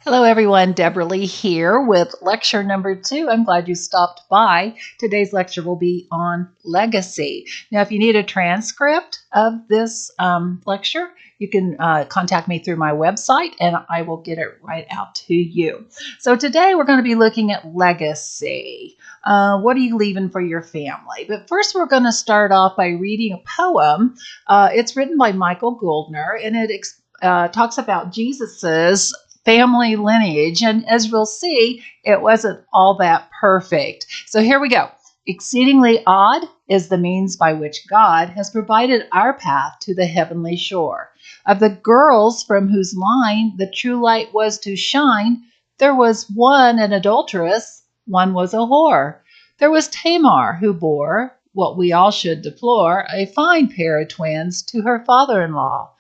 Hello everyone, Deborah Lee here with lecture number 2. I'm glad you stopped by. Today's lecture will be on legacy. Now, if you need a transcript of this lecture, you can contact me through my website and I will get it right out to you. So today we're going to be looking at legacy. What are you leaving for your family? But first we're going to start off by reading a poem. It's written by Michael Goldner and it talks about Jesus's family lineage, and as we'll see, it wasn't all that perfect. So here we go. Exceedingly odd is the means by which God has provided our path to the heavenly shore. Of the girls from whose line the true light was to shine, there was one an adulteress, one was a whore. There was Tamar, who bore, what we all should deplore, a fine pair of twins to her father-in-law.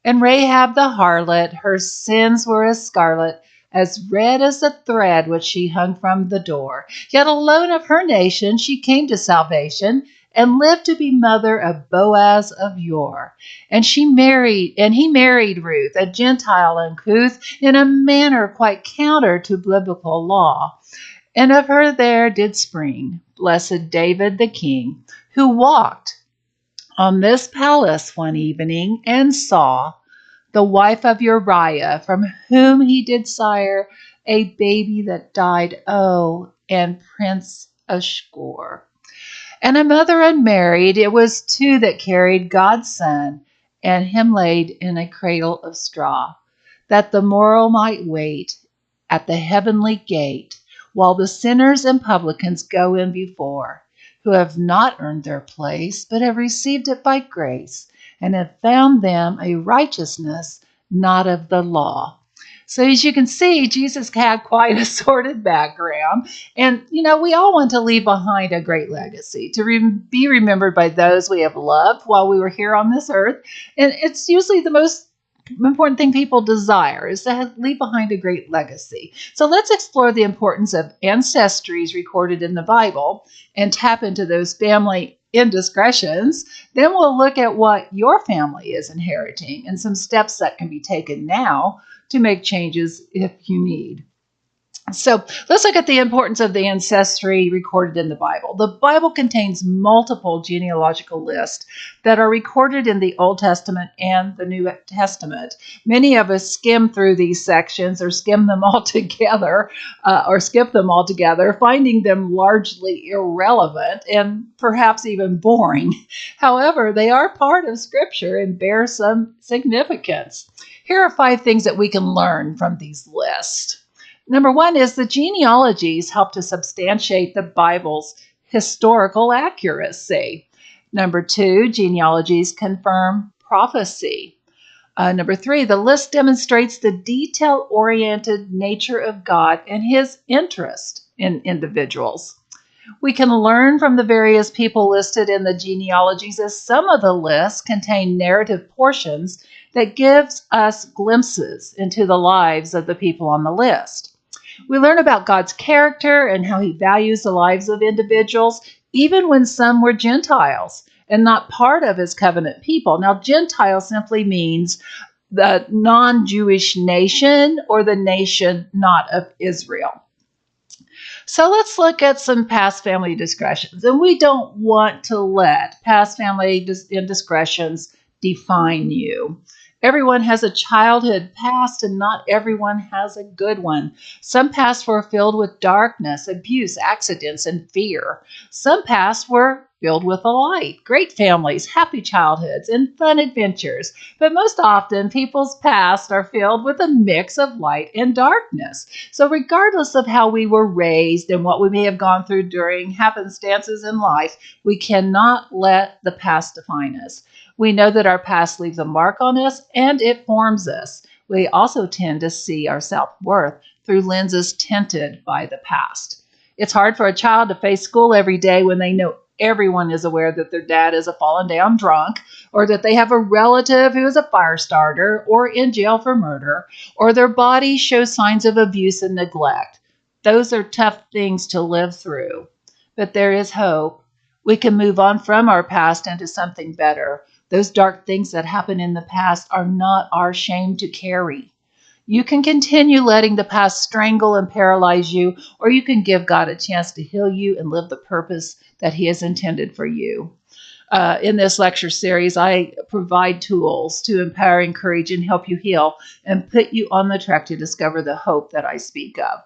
And Rahab the harlot, her sins were as scarlet, as red as the thread which she hung from the door. Yet alone of her nation she came to salvation, and lived to be mother of Boaz of yore. And he married Ruth, a Gentile uncouth, in a manner quite counter to biblical law. And of her there did spring blessed David the king, who walked on this palace one evening, and saw the wife of Uriah, from whom he did sire a baby that died, and Prince Ashur. And a mother unmarried, it was two that carried God's son, and him laid in a cradle of straw, that the morrow might wait at the heavenly gate, while the sinners and publicans go in before, who have not earned their place, but have received it by grace, and have found them a righteousness not of the law. So as you can see, Jesus had quite a sordid background. And, we all want to leave behind a great legacy, to be remembered by those we have loved while we were here on this earth. And it's usually the most important thing people desire, is to leave behind a great legacy. So let's explore the importance of ancestries recorded in the Bible and tap into those family indiscretions. Then we'll look at what your family is inheriting and some steps that can be taken now to make changes if you need. So let's look at the importance of the ancestry recorded in the Bible. The Bible contains multiple genealogical lists that are recorded in the Old Testament and the New Testament. Many of us skim through these sections or skim them all together or skip them altogether, finding them largely irrelevant and perhaps even boring. However, they are part of Scripture and bear some significance. Here are 5 things that we can learn from these lists. Number 1 is the genealogies help to substantiate the Bible's historical accuracy. Number 2, genealogies confirm prophecy. Number 3, the list demonstrates the detail-oriented nature of God and his interest in individuals. We can learn from the various people listed in the genealogies, as some of the lists contain narrative portions that gives us glimpses into the lives of the people on the list. We learn about God's character and how he values the lives of individuals, even when some were Gentiles and not part of his covenant people. Now, Gentile simply means the non-Jewish nation or the nation not of Israel. So let's look at some past family indiscretions. And we don't want to let past family indiscretions define you. Everyone has a childhood past, and not everyone has a good one. Some pasts were filled with darkness, abuse, accidents, and fear. Some pasts were filled with the light, great families, happy childhoods, and fun adventures. But most often, people's pasts are filled with a mix of light and darkness. So regardless of how we were raised and what we may have gone through during happenstances in life, we cannot let the past define us. We know that our past leaves a mark on us and it forms us. We also tend to see our self-worth through lenses tinted by the past. It's hard for a child to face school every day when they know everyone is aware that their dad is a fallen down drunk, or that they have a relative who is a fire starter or in jail for murder, or their body shows signs of abuse and neglect. Those are tough things to live through. But there is hope. We can move on from our past into something better. Those dark things that happened in the past are not our shame to carry. You can continue letting the past strangle and paralyze you, or you can give God a chance to heal you and live the purpose that He has intended for you. In this lecture series, I provide tools to empower, encourage, and help you heal and put you on the track to discover the hope that I speak of.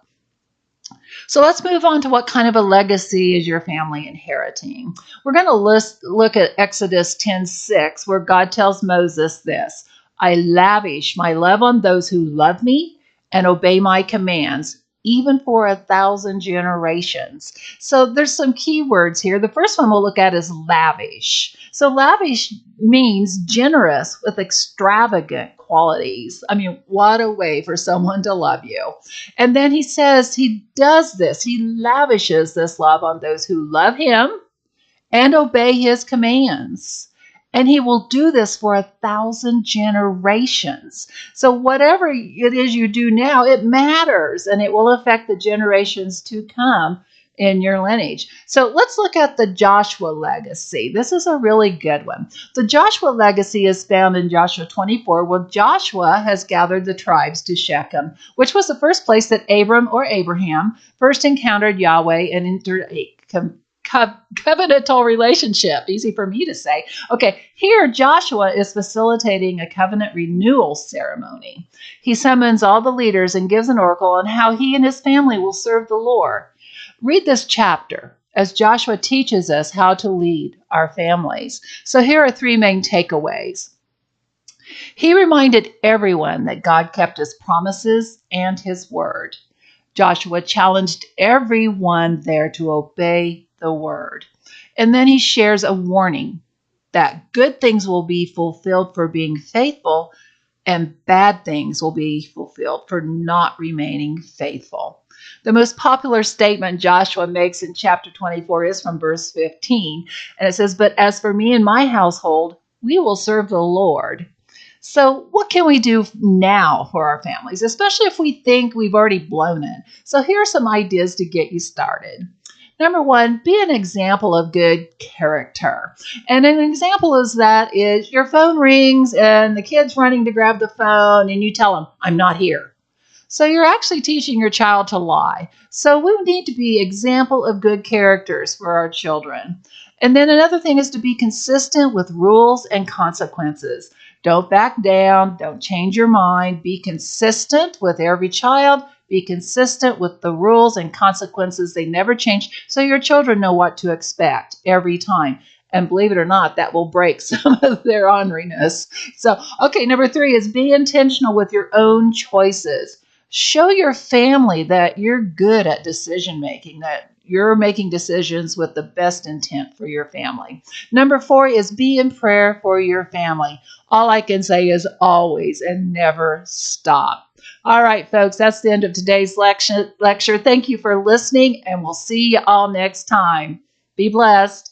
So let's move on to what kind of a legacy is your family inheriting. We're going to look at Exodus 10:6, where God tells Moses this: I lavish my love on those who love me and obey my commands, even for 1,000 generations. So there's some key words here. The first one we'll look at is lavish. So lavish means generous with extravagant qualities. I mean, what a way for someone to love you. And then he says he does this. He lavishes this love on those who love him and obey his commands. And he will do this for 1,000 generations. So whatever it is you do now, it matters, and it will affect the generations to come in your lineage. So let's look at the Joshua legacy. This is a really good one. The Joshua legacy is found in Joshua 24, where Joshua has gathered the tribes to Shechem, which was the first place that Abram or Abraham first encountered Yahweh and entered a covenantal relationship. Easy for me to say. Okay, here Joshua is facilitating a covenant renewal ceremony. He summons all the leaders and gives an oracle on how he and his family will serve the Lord. Read this chapter as Joshua teaches us how to lead our families. So here are 3 main takeaways. He reminded everyone that God kept his promises and his word. Joshua challenged everyone there to obey the word. And then he shares a warning that good things will be fulfilled for being faithful and bad things will be fulfilled for not remaining faithful. The most popular statement Joshua makes in chapter 24 is from verse 15, and it says, "But as for me and my household, we will serve the Lord." So what can we do now for our families, especially if we think we've already blown it? So here are some ideas to get you started. Number 1, be an example of good character. And an example is your phone rings and the kid's running to grab the phone and you tell them, "I'm not here." So you're actually teaching your child to lie. So we need to be example of good characters for our children. And then another thing is to be consistent with rules and consequences. Don't back down. Don't change your mind. Be consistent with every child. Be consistent with the rules and consequences. They never change, so your children know what to expect every time. And believe it or not, that will break some of their orneriness. So, okay, number 3 is be intentional with your own choices. Show your family that you're good at decision making, that you're making decisions with the best intent for your family. Number 4 is be in prayer for your family. All I can say is always and never stop. All right, folks, that's the end of today's lecture. Thank you for listening, and we'll see you all next time. Be blessed.